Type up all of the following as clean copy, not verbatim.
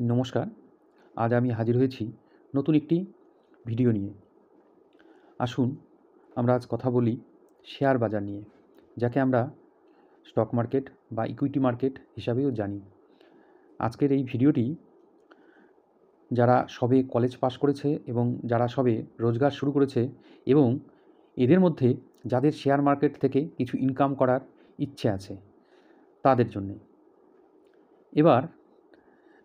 নমস্কার। আজ আমি হাজির হয়েছি নতুন একটি ভিডিও নিয়ে। আসুন আমরা আজ কথা বলি শেয়ার বাজার নিয়ে, যাকে আমরা স্টক মার্কেট বা ইকুইটি মার্কেট হিসাবেও জানি। আজকের এই ভিডিওটি যারা সবে কলেজ পাশ করেছে এবং যারা সবে রোজগার শুরু করেছে এবং এদের মধ্যে যাদের শেয়ার মার্কেট থেকে কিছু ইনকাম করার ইচ্ছে আছে তাদের জন্যে। এবার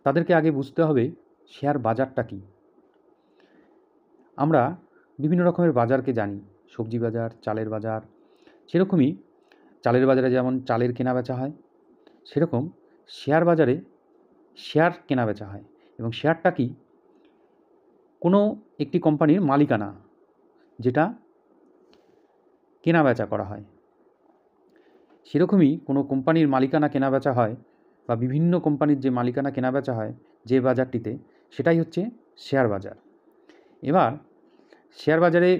তাদেরকে আগে বুঝতে হবে শেয়ার বাজারটা কী। আমরা বিভিন্ন রকমের বাজারকে জানি, সবজি বাজার, চালের বাজার। সেরকমই চালের বাজারে যেমন চালের কেনা বেচা হয়, সেরকম শেয়ার বাজারে শেয়ার কেনা বেচা হয়। এবং শেয়ারটা কি? কোনো একটি কোম্পানির মালিকানা, যেটা কেনা বেচা করা হয়। সেরকমই কোনো কোম্পানির মালিকানা কেনা বেচা হয় বা বিভিন্ন কোম্পানির যে মালিকানা কেনা বেচা হয় যে বাজারটিতে, সেটাই হচ্ছে শেয়ার বাজার। এবার শেয়ার বাজারে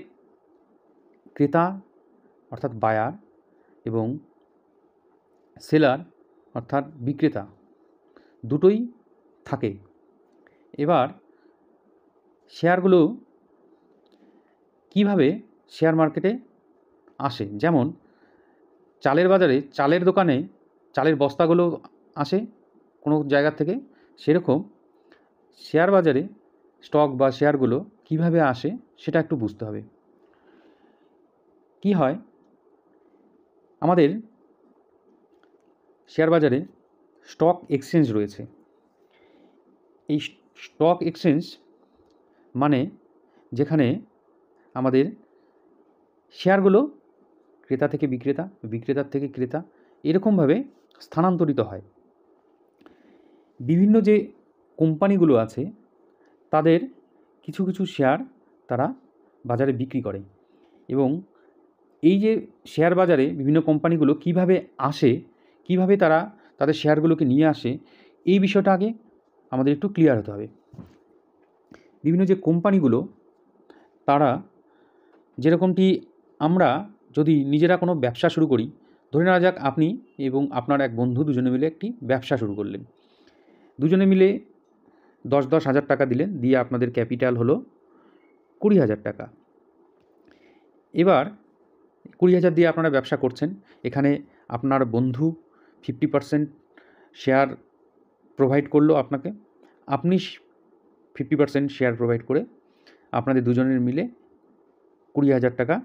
ক্রেতা অর্থাৎ বায়ার এবং সেলার অর্থাৎ বিক্রেতা দুটোই থাকে। এবার শেয়ারগুলো কিভাবে শেয়ার মার্কেটে আসে, যেমন চালের বাজারে চালের দোকানে চালের বস্তাগুলো আসে কোনো জায়গা থেকে, সেরকম শেয়ার বাজারে স্টক বা শেয়ারগুলো কিভাবে আসে সেটা একটু বুঝতে হবে। কি হয়, আমাদের শেয়ার বাজারে স্টক এক্সচেঞ্জ রয়েছে। এই স্টক এক্সচেঞ্জ মানে যেখানে আমাদের শেয়ারগুলো ক্রেতা থেকে বিক্রেতা, বিক্রেতার থেকে ক্রেতা, এরকমভাবে স্থানান্তরিত হয়। বিভিন্ন যে কোম্পানিগুলো আছে তাদের কিছু কিছু শেয়ার তারা বাজারে বিক্রি করে। এবং এই যে শেয়ার বাজারে বিভিন্ন কোম্পানিগুলো কিভাবে আসে, কিভাবে তারা তাদের শেয়ারগুলোকে নিয়ে আসে, এই বিষয়টা আগে আমাদের একটু ক্লিয়ার হতে হবে। বিভিন্ন যে কোম্পানিগুলো, তারা যেরকমটি, আমরা যদি নিজেরা কোনো ব্যবসা শুরু করি, ধরে নেওয়া যাক আপনি এবং আপনার এক বন্ধু দুজনে মিলে একটি ব্যবসা শুরু করলেন। দুজনে মিলে 10,000 টাকা দিলেন, দিয়ে আপনাদের ক্যাপিটাল হলো 20,000 টাকা। এবার 20,000 দিয়ে আপনারা ব্যবসা করছেন। এখানে আপনার বন্ধু 50% শেয়ার প্রোভাইড করলো আপনাকে, আপনি 50% শেয়ার প্রোভাইড করে আপনাদের দুজনের মিলে 20,000 টাকা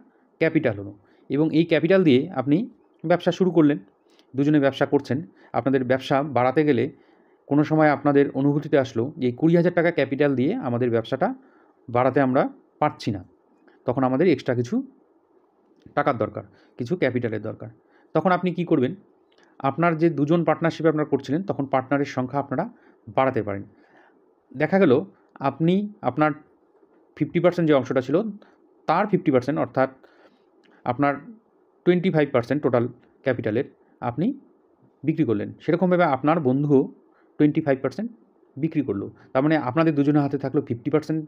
ক্যাপিটাল হলো। এবং এই ক্যাপিটাল দিয়ে আপনি ব্যবসা শুরু করলেন, দুজনে ব্যবসা করছেন। আপনাদের ব্যবসা বাড়াতে গেলে কোনো সময় আপনাদের অনুভূতিতে আসলো যে এই 20,000 টাকা ক্যাপিটাল দিয়ে আমাদের ব্যবসাটা বাড়াতে আমরা পারছি না, তখন আমাদের এক্সট্রা কিছু টাকার দরকার, কিছু ক্যাপিটালের দরকার। তখন আপনি কি করবেন? আপনার যে দুজন পার্টনারশিপে আপনারা করছিলেন, তখন পার্টনারের সংখ্যা আপনারা বাড়াতে পারেন। দেখা গেল আপনি আপনার 50% যে অংশটা ছিল তার 50% অর্থাৎ আপনার 25% টোটাল ক্যাপিটালের আপনি বিক্রি করলেন। সেরকমভাবে আপনার বন্ধুও 25% বিক্রি করলো। তার মানে আপনাদের দুজনের হাতে থাকলো 50%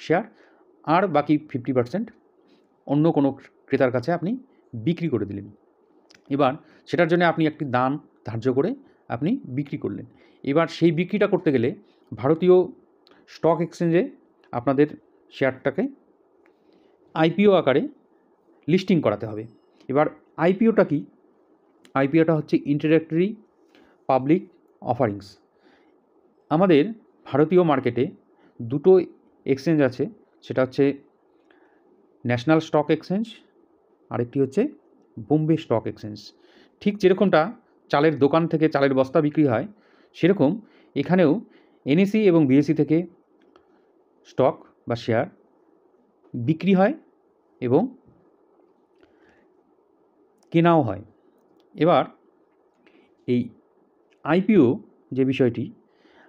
শেয়ার, আর বাকি 50% অন্য কোনো ক্রেতার কাছে আপনি বিক্রি করে দিলেন। এবার সেটার জন্য আপনি একটি দাম ধার্য করে আপনি বিক্রি করলেন। এবার সেই বিক্রিটা করতে গেলে ভারতীয় স্টক এক্সচেঞ্জে আপনাদের শেয়ারটাকে আইপিও আকারে লিস্টিং করাতে হবে। এবার আইপিওটা কি? আইপিওটা হচ্ছে ইন্ট্রোডাক্টরি পাবলিক অফারিংস। আমাদের ভারতীয় মার্কেটে দুটো এক্সচেঞ্জ আছে, সেটা হচ্ছে ন্যাশনাল স্টক এক্সচেঞ্জ, আরেকটি হচ্ছে বোম্বে স্টক এক্সচেঞ্জ। ঠিক যেরকমটা চালের দোকান থেকে চালের বস্তা বিক্রি হয়, সেরকম এখানেও এনএসই এবং বিএসসি থেকে স্টক বা শেয়ার বিক্রি হয় এবং কেনাও হয়। এবার এই আইপিও যে বিষয়টি,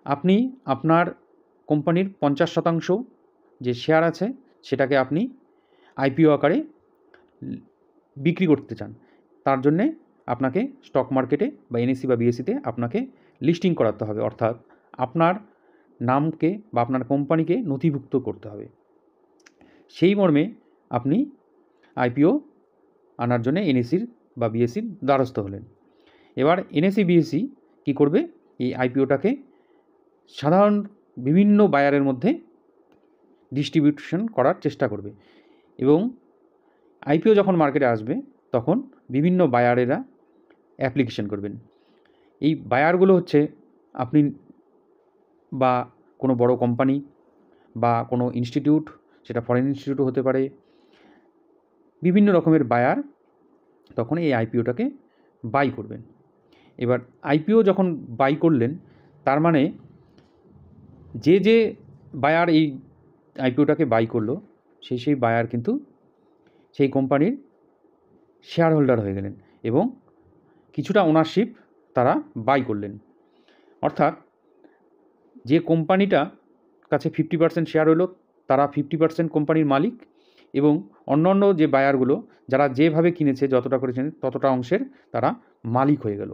আপনি আপনার কোম্পানির 50% যে শেয়ার আছে সেটাকে আপনি আইপিও আকারে বিক্রি করতে চান। তার জন্যে আপনাকে স্টক মার্কেটে বা এনএসসি বা বিএসসিতে আপনাকে লিস্টিং করাতে হবে, অর্থাৎ আপনার নামকে বা আপনার কোম্পানিকে নথিভুক্ত করতে হবে। সেই মর্মে আপনি আইপিও আনার জন্য এনএসসির বা বিএসসির দ্বারস্থ হলেন। এবার এনএসসি বিএসসি কী করবে? এই আইপিওটাকে সাধারণ বিভিন্ন বায়ারের মধ্যে ডিস্ট্রিবিউশন করার চেষ্টা করবে। এবং আইপিও যখন মার্কেটে আসবে তখন বিভিন্ন বায়ারেরা অ্যাপ্লিকেশন করবেন। এই বায়ারগুলো হচ্ছে আপনি বা কোনো বড় কোম্পানি বা কোনো ইনস্টিটিউট, সেটা ফরেন ইনস্টিটিউটও হতে পারে, বিভিন্ন রকমের বায়ার তখন এই আইপিওটাকে বাই করবেন। এবার আইপিও যখন বাই করলেন, তার মানে যে বায়ার এই আইপিওটাকে বাই করলো সেই বায়ার কিন্তু সেই কোম্পানির শেয়ার হোল্ডার হয়ে গেলেন এবং কিছুটা ওনারশিপ তারা বাই করলেন। অর্থাৎ যে কোম্পানিটা কাছে 50% শেয়ার হলো, তারা 50% কোম্পানির মালিক, এবং অন্যান্য যে বায়ারগুলো যারা যেভাবে কিনেছে, যতটা করেছেন ততটা অংশের তারা মালিক হয়ে গেল।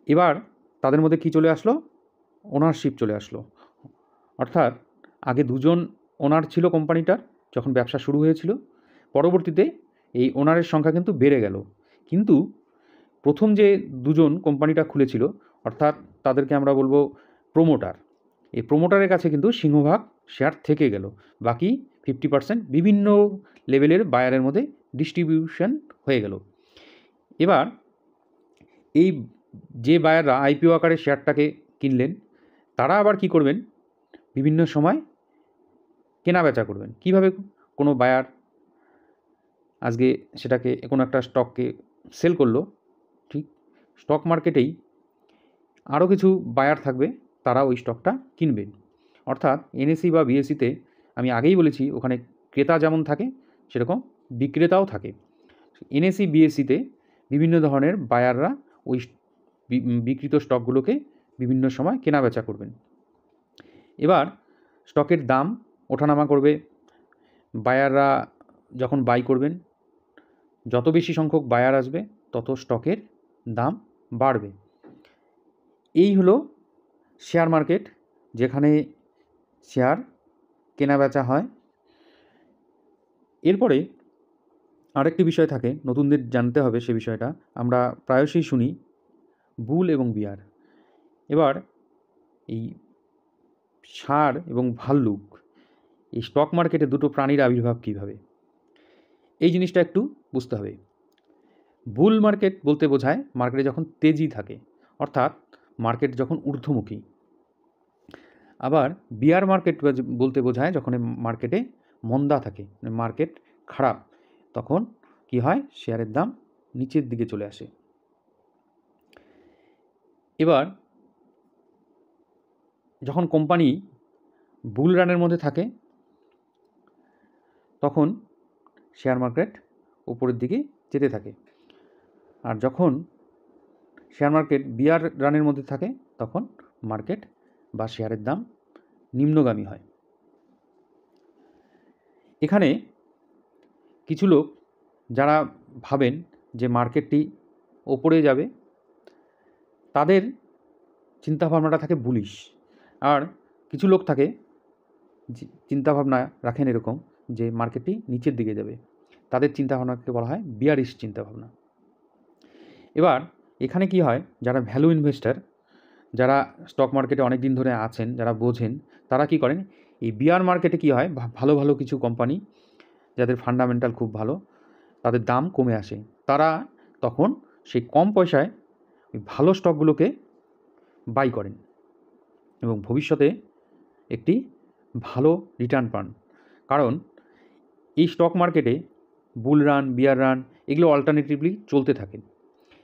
এবার তাদের মধ্যে কি চলে আসলো? ওনারশিপ চলে আসলো। অর্থাৎ আগে দুজন ওনার ছিল কোম্পানিটার যখন ব্যবসা শুরু হয়েছিল, পরবর্তীতে এই ওনারের সংখ্যা কিন্তু বেড়ে গেল। কিন্তু প্রথম যে দুজন কোম্পানিটা খুলেছিল, অর্থাৎ তাদেরকে আমরা বলবো প্রোমোটার, এই প্রোমোটারের কাছে কিন্তু সিংহভাগ শেয়ার থেকে গেল, বাকি 50% বিভিন্ন লেভেলের বায়ারের মধ্যে ডিস্ট্রিবিউশন হয়ে গেল। এবার এই যে বায়াররা আইপিও আকারে শেয়ারটাকে কিনলেন, তারা আবার কি করবেন? বিভিন্ন সময় কেনা বেচা করবেন। কিভাবে? কোনো বায়ার আজকে সেটাকে কোনো একটা স্টককে সেল করলো, ঠিক স্টক মার্কেটেই আরও কিছু বায়ার থাকবে, তারা ওই স্টকটা কিনবেন। অর্থাৎ এনএসই বা বিএসসিতে আমি আগেই বলেছি, ওখানে ক্রেতা যেমন থাকে সেরকম বিক্রেতাও থাকে। এনএসই বিএসসিতে বিভিন্ন ধরনের বায়াররা ওই বিক্রিত স্টকগুলোকে বিভিন্ন সময় কেনা বেচা করবেন। এবার স্টকের দাম ওঠানামা করবে। বায়াররা যখন বাই করবেন, যত বেশি সংখ্যক বায়ার আসবে তত স্টকের দাম বাড়বে। এই হলো শেয়ার মার্কেট, যেখানে শেয়ার কেনা বেচা হয়। এরপরে আরেকটি বিষয় থাকে, নতুনদের জানতে হবে সে বিষয়টা। আমরা প্রায়শই শুনি বুল এবং বিয়ার। এবার এই ষাঁড় এবং ভাল্লুক, এই স্টক মার্কেটে দুটো প্রাণীর আবির্ভাব কীভাবে, এই জিনিসটা একটু বুঝতে হবে। বুল মার্কেট বলতে বোঝায় মার্কেটে যখন তেজি থাকে, অর্থাৎ মার্কেট যখন ঊর্ধ্বমুখী। আবার বিয়ার মার্কেট বলতে বোঝায় যখন মার্কেটে মন্দা থাকে, মার্কেট খারাপ, তখন কি হয়? শেয়ারের দাম নিচের দিকে চলে আসে। এবার যখন কোম্পানি বুল রানের মধ্যে থাকে, তখন শেয়ার মার্কেট উপরের দিকে যেতে থাকে। আর যখন শেয়ার মার্কেট বিয়ার রানের মধ্যে থাকে, তখন মার্কেট বা শেয়ারের দাম নিম্নগামী হয়। এখানে কিছু লোক যারা ভাবেন যে মার্কেটটি ওপরে যাবে, তাদের চিন্তাভাবনাটা থাকে বুলিশ। আর কিছু লোক থাকে চিন্তাভাবনা রাখেন এরকম যে মার্কেটটি নিচের দিকে যাবে, তাদের চিন্তাভাবনাকে বলা হয় বিয়ারিশ চিন্তাভাবনা। এবার এখানে কি হয়? যারা ভ্যালু ইনভেস্টার, যারা স্টক মার্কেটে অনেক দিন ধরে আছেন, যারা বোঝেন, তারা কি করেন? এই বিয়ার মার্কেটে কি হয়? ভালো ভালো কিছু কোম্পানি যাদের ফান্ডামেন্টাল খুব ভালো, তাদের দাম কমে আসে। তারা তখন সেই কম পয়সায় ওই ভালো স্টকগুলোকে বাই করেন এবং ভবিষ্যতে একটি ভালো রিটার্ন পান। কারণ এই স্টক মার্কেটে বুল রান, বিয়ার রান, এগুলো অল্টারনেটিভলি চলতে থাকে।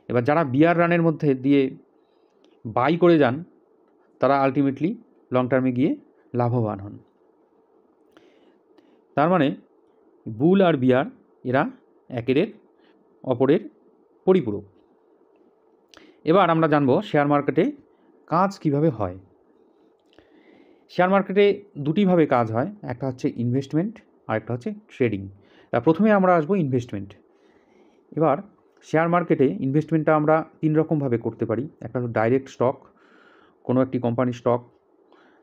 এবার যারা বিয়ার রানের মধ্যে দিয়ে বাই করে যান, তারা আলটিমেটলি লং টার্মে গিয়ে লাভবান হন। তার মানে বুল আর বিয়ার এরা একের অপরের পরিপূরক। এবার আমরা জানব শেয়ার মার্কেটে কাজ কিভাবে হয়। শেয়ার মার্কেটে দুটিভাবে কাজ হয়, একটা হচ্ছে ইনভেস্টমেন্ট আর একটা হচ্ছে ট্রেডিং। প্রথমে আমরা আসবো ইনভেস্টমেন্ট। এবার শেয়ার মার্কেটে ইনভেস্টমেন্টটা আমরা তিন রকমভাবে করতে পারি। একটা হলো ডাইরেক্ট স্টক, কোনো একটি কোম্পানির স্টক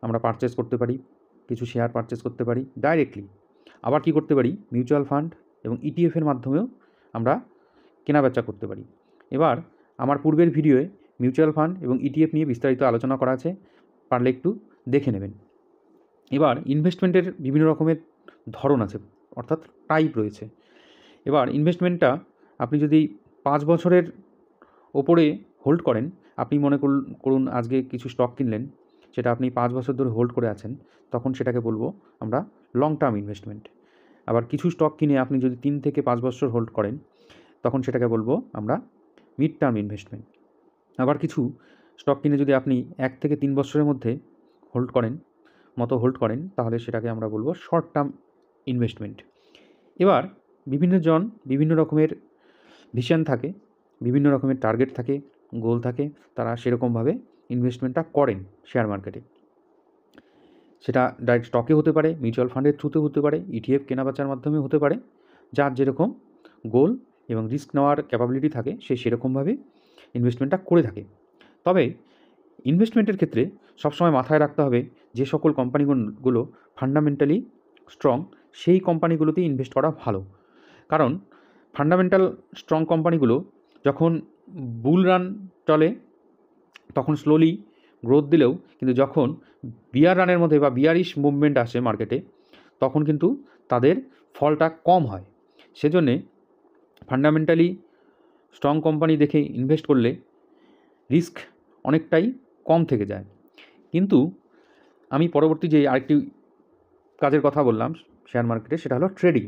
আমরা পারচেস করতে পারি, কিছু শেয়ার পারচেস করতে পারি ডাইরেক্টলি। আবার কি করতে পারি? মিউচুয়াল ফান্ড এবং ইটিএফের মাধ্যমেও আমরা কেনাবেচা করতে পারি। এবার আমার পূর্বের ভিডিওয়ে মিউচুয়াল ফান্ড এবং ইটিএফ নিয়ে বিস্তারিত আলোচনা করা আছে, পারলে একটু দেখে নেবেন। এবার ইনভেস্টমেন্টের বিভিন্ন রকমের ধরন আছে, অর্থাৎ টাইপ রয়েছে। এবার ইনভেস্টমেন্টটা আপনি যদি 5 বছরের ওপরে হোল্ড করেন, আপনি মনে করুন আজকে কিছু স্টক কিনলেন, সেটা আপনি 5 বছর ধরে হোল্ড করে আছেন, তখন সেটাকে বলবো আমরা লং টার্ম ইনভেস্টমেন্ট। আবার কিছু স্টক কিনে আপনি যদি 3 থেকে 5 বছর হোল্ড করেন, তখন সেটাকে বলবো আমরা মিড টার্ম ইনভেস্টমেন্ট। আবার কিছু স্টক কিনে যদি আপনি 1 থেকে 3 বছরের মধ্যে হোল্ড করেন, তাহলে সেটাকে আমরা বলবো শর্ট টার্ম ইনভেস্টমেন্ট। এবার বিভিন্ন জন বিভিন্ন রকমের ভিশন থাকে, বিভিন্ন রকমের টার্গেট থাকে, গোল থাকে, তারা সেরকমভাবে ইনভেস্টমেন্টটা করেন শেয়ার মার্কেটে। সেটা ডাইরেক্ট স্টকে হতে পারে, মিউচুয়াল ফান্ডের থ্রুতে হতে পারে, ইটিএফ কেনাবেচার মাধ্যমে হতে পারে। যার যেরকম গোল এবং রিস্ক নেওয়ার ক্যাপাবিলিটি থাকে, সে সেরকমভাবে ইনভেস্টমেন্টটা করে থাকে। তবে ইনভেস্টমেন্টের ক্ষেত্রে সবসময় মাথায় রাখতে হবে, যে সকল কোম্পানিগুলো ফান্ডামেন্টালি স্ট্রং, সেই কোম্পানিগুলোতেই ইনভেস্ট করা ভালো। কারণ ফান্ডামেন্টাল স্ট্রং কোম্পানিগুলো যখন বুল রান চলে তখন স্লোলি গ্রোথ দিলেও, কিন্তু যখন বিয়ার রানের মধ্যে বা বিয়ারিশ মুভমেন্ট আসে মার্কেটে, তখন কিন্তু তাদের ফলটা কম হয়। সেজন্যে ফান্ডামেন্টালি স্ট্রং কোম্পানি দেখে ইনভেস্ট করলে রিস্ক অনেকটাই কম থেকে যায়। কিন্তু আমি পরবর্তী যে আরেকটি কাজের কথা বললাম শেয়ার মার্কেটে, সেটা হলো ট্রেডিং।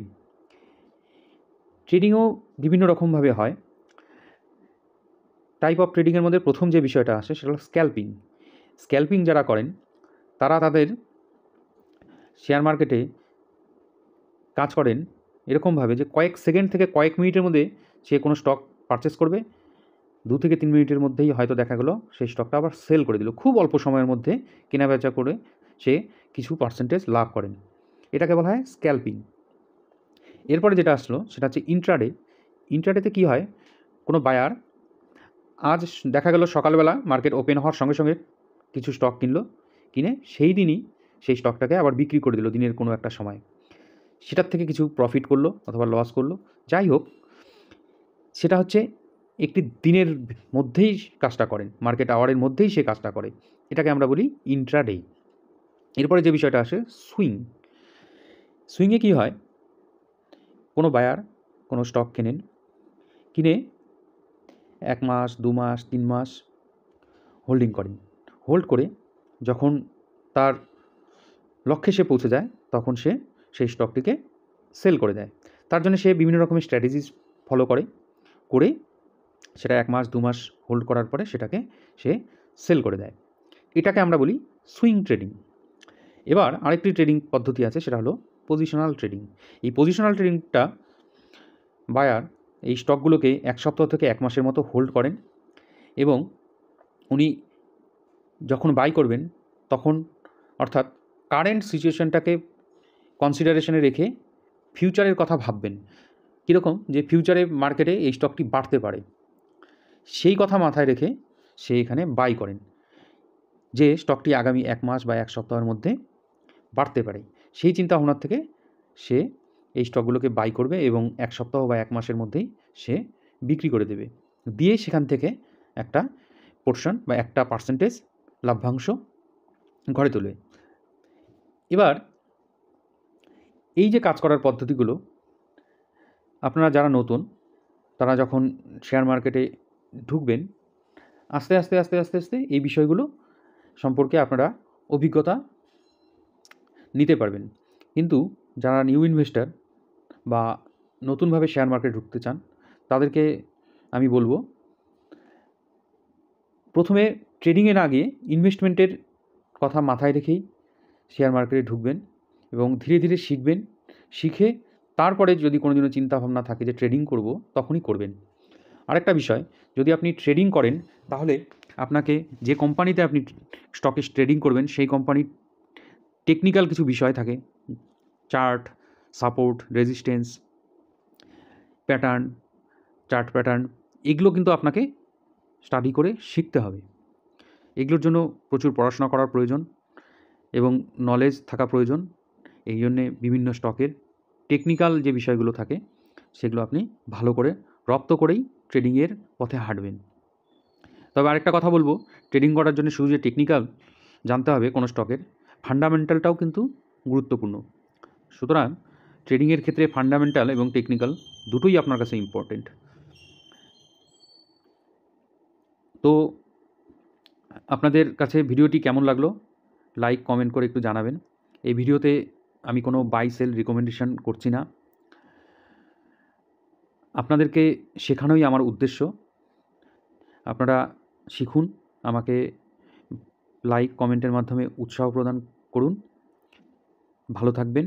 ট্রেডিংও বিভিন্ন রকমভাবে হয়। টাইপ অফ ট্রেডিংয়ের মধ্যে প্রথম যে বিষয়টা আসে সেটা হলো স্ক্যাল্পিং। স্ক্যাল্পিং যারা করেন তারা তাদের শেয়ার মার্কেটে কাজ করেন এরকমভাবে যে কয়েক সেকেন্ড থেকে কয়েক মিনিটের মধ্যে সে কোনো স্টক পারচেস করবে, 2 থেকে 3 মিনিটের মধ্যেই হয়তো দেখা গেলো সেই স্টকটা আবার সেল করে দিল। খুব অল্প সময়ের মধ্যে কেনাবেচা করে সে কিছু পার্সেন্টেজ লাভ করেন। এটাকে বলা হয় স্ক্যাল্পিং। এরপরে যেটা আসলো সেটা হচ্ছে ইন্ট্রাডে। ইন্ট্রাডেতে কী হয়, কোনো বায়ার আজ দেখা গেল সকালবেলা মার্কেট ওপেন হওয়ার সঙ্গে সঙ্গে কিছু স্টক কিনে সেই দিনই সেই স্টকটাকে আবার বিক্রি করে দিল দিনের কোনো একটা সময়। সেটার থেকে কিছু প্রফিট করলো অথবা লস করলো, যাই হোক, সেটা হচ্ছে একটি দিনের মধ্যেই কাজটা করেন, মার্কেট আওয়ারের মধ্যেই সে কাজটা করে। এটাকে আমরা বলি ইন্ট্রাডে। এরপরে যে বিষয়টা আসে সুইং। সুইংয়ে কী হয়, কোনো বায়ার কোনো স্টক কিনে 1 মাস 2 মাস 3 মাস হোল্ডিং করেন। হোল্ড করে যখন তার লক্ষ্যে সে পৌঁছে যায়, তখন সে সেই স্টকটিকে সেল করে দেয়। তার জন্য সে বিভিন্ন রকমের স্ট্র্যাটেজিস ফলো করে সেটা 1 মাস 2 মাস হোল্ড করার পরে সেটাকে সে সেল করে দেয়। এটাকে আমরা বলি সুইং ট্রেডিং। এবার আরেকটি ট্রেডিং পদ্ধতি আছে, সেটা হলো পজিশনাল ট্রেডিং। এই পজিশনাল ট্রেডিংটা বায়ার এই স্টকগুলোকে 1 সপ্তাহ থেকে 1 মাসের মতো হোল্ড করেন এবং উনি যখন বাই করবেন তখন, অর্থাৎ কারেন্ট সিচুয়েশনটাকে কনসিডারেশনে রেখে ফিউচারের কথা ভাববেন। কীরকম, যে ফিউচারে মার্কেটে এই স্টকটি বাড়তে পারে, সেই কথা মাথায় রেখে সে এখানে বাই করেন, যে স্টকটি আগামী 1 মাস বা 1 সপ্তাহের মধ্যে বাড়তে পারে। সেই চিন্তা ভাবনার থেকে সে এই স্টকগুলোকে বাই করবে এবং 1 সপ্তাহ বা 1 মাসের মধ্যেই সে বিক্রি করে দেবে, দিয়ে সেখান থেকে একটা পোর্শন বা একটা পার্সেন্টেজ লাভ্যাংশ ঘরে তুলবে। এবার এই যে কাজ করার পদ্ধতিগুলো, আপনারা যারা নতুন তারা যখন শেয়ার মার্কেটে ঢুকবেন, আস্তে আস্তে আস্তে আস্তে আস্তে এই বিষয়গুলো সম্পর্কে আপনারা অভিজ্ঞতা নিতে পারবেন। কিন্তু যারা নিউ ইনভেস্টার বা নতুনভাবে শেয়ার মার্কেটে ঢুকতে চান, তাদেরকে আমি বলবো, প্রথমে ট্রেডিংয়ের আগে ইনভেস্টমেন্টের কথা মাথায় রেখেই শেয়ার মার্কেটে ঢুকবেন এবং ধীরে ধীরে শিখবেন। শিখে তারপরে যদি কোনো দিনও চিন্তাভাবনা থাকে যে ট্রেডিং করব, তখনই করবেন। আরেকটা বিষয়, যদি আপনি ট্রেডিং করেন তাহলে আপনাকে যে কোম্পানিতে আপনি স্টকে ট্রেডিং করবেন সেই কোম্পানির টেকনিক্যাল কিছু বিষয় থাকে, chart, support, resistance, chart pattern, এগুলো কিন্তু আপনাকে স্টাডি করে শিখতে হবে। এগুলোর জন্য প্রচুর পড়াশোনা করার প্রয়োজন এবং নলেজ থাকা প্রয়োজন। এই জন্যে বিভিন্ন স্টকের টেকনিক্যাল যে বিষয়গুলো থাকে সেগুলো আপনি ভালো করে রপ্ত করেই ট্রেডিংয়ের পথে হাঁটবেন। তবে আরেকটা কথা বলবো, ট্রেডিং করার জন্য শুধু যে টেকনিক্যাল জানতে হবে কোনো স্টকের, ফান্ডামেন্টালটাও কিন্তু গুরুত্বপূর্ণ। সুতরাং ট্রেডিংয়ের ক্ষেত্রে ফান্ডামেন্টাল এবং টেকনিক্যাল দুটোই আপনার কাছে ইম্পর্টেন্ট। তো আপনাদের কাছে ভিডিওটি কেমন লাগলো লাইক কমেন্ট করে একটু জানাবেন। এই ভিডিওতে আমি কোনো বাই সেল রিকমেন্ডেশন করছি না, আপনাদেরকে শেখানোই আমার উদ্দেশ্য। আপনারা শিখুন, আমাকে লাইক কমেন্টের মাধ্যমে উৎসাহ প্রদান করুন। ভালো থাকবেন।